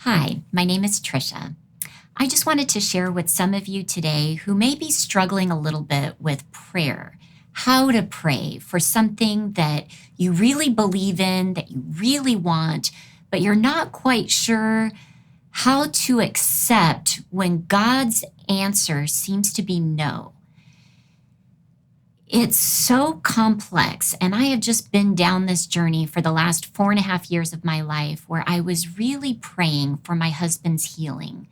Hi, my name is Tricia. I just wanted to share with some of you today who may be struggling a little bit with prayer, how to pray for something that you really believe in, that you really want, but you're not quite sure how to accept when God's answer seems to be no. It's so complex. And I have just been down this journey for the last 4.5 years of my life where I was really praying for my husband's healing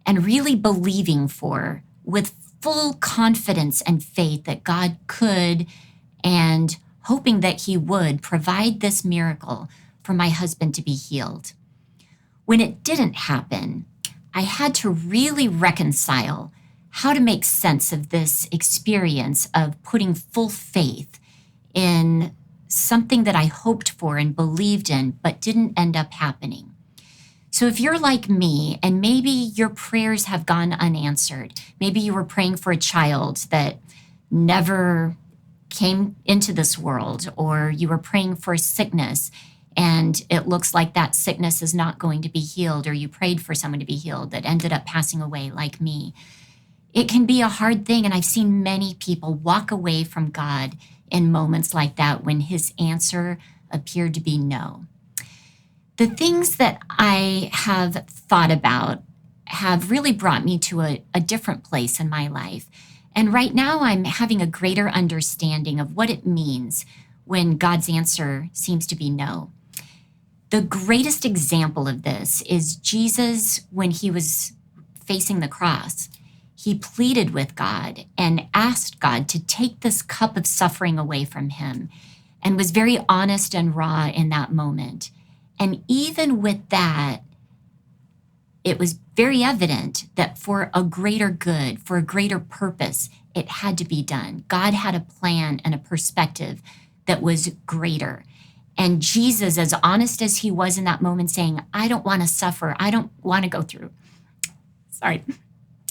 and really believing for, with full confidence and faith, that God could and hoping that He would provide this miracle for my husband to be healed. When it didn't happen, I had to really reconcile how to make sense of this experience of putting full faith in something that I hoped for and believed in, but didn't end up happening. So if you're like me and maybe your prayers have gone unanswered, maybe you were praying for a child that never came into this world, or you were praying for a sickness and it looks like that sickness is not going to be healed, or you prayed for someone to be healed that ended up passing away like me. It can be a hard thing, and I've seen many people walk away from God in moments like that when His answer appeared to be no. The things that I have thought about have really brought me to a different place in my life. And right now, I'm having a greater understanding of what it means when God's answer seems to be no. The greatest example of this is Jesus when He was facing the cross. He pleaded with God and asked God to take this cup of suffering away from Him, and was very honest and raw in that moment. And even with that, it was very evident that for a greater good, for a greater purpose, it had to be done. God had a plan and a perspective that was greater. And Jesus, as honest as He was in that moment, saying, I don't want to suffer. I don't want to go through.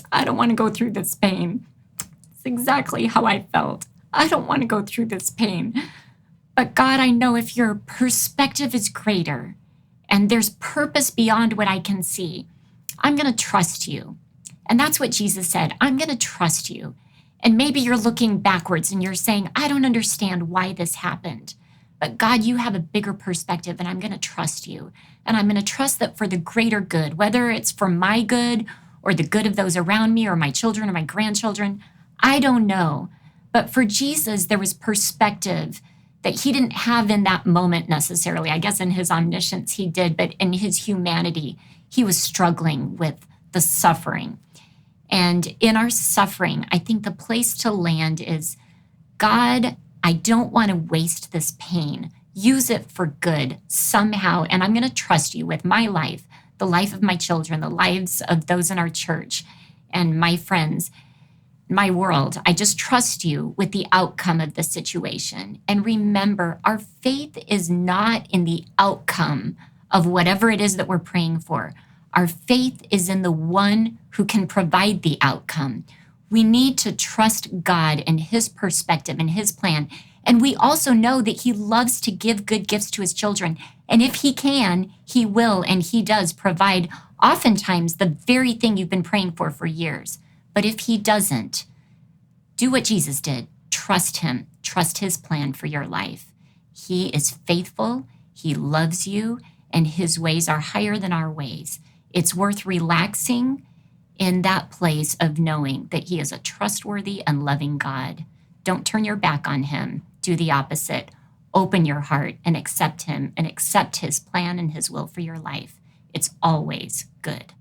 I don't want to go through this pain. It's exactly how I felt. I don't want to go through this pain. But God, I know if your perspective is greater and there's purpose beyond what I can see, I'm going to trust you. And that's what Jesus said. I'm going to trust you. And maybe you're looking backwards and you're saying, I don't understand why this happened. But God, you have a bigger perspective, and I'm going to trust you. And I'm going to trust that for the greater good, whether it's for my good or the good of those around me or my children or my grandchildren, I don't know. But for Jesus, there was perspective that He didn't have in that moment necessarily. I guess in His omniscience He did, but in His humanity, He was struggling with the suffering. And in our suffering, I think the place to land is, God, I don't want to waste this pain. Use it for good somehow. And I'm going to trust you with my life, the life of my children, the lives of those in our church and my friends, my world. I just trust you with the outcome of the situation. And remember, our faith is not in the outcome of whatever it is that we're praying for. Our faith is in the one who can provide the outcome. We need to trust God and His perspective and His plan. And we also know that He loves to give good gifts to His children. And if He can, He will, and He does provide oftentimes the very thing you've been praying for years. But if He doesn't, do what Jesus did. Trust Him. Trust His plan for your life. He is faithful. He loves you, and His ways are higher than our ways. It's worth relaxing in that place of knowing that He is a trustworthy and loving God. Don't turn your back on Him. Do the opposite. Open your heart and accept Him and accept His plan and His will for your life. It's always good.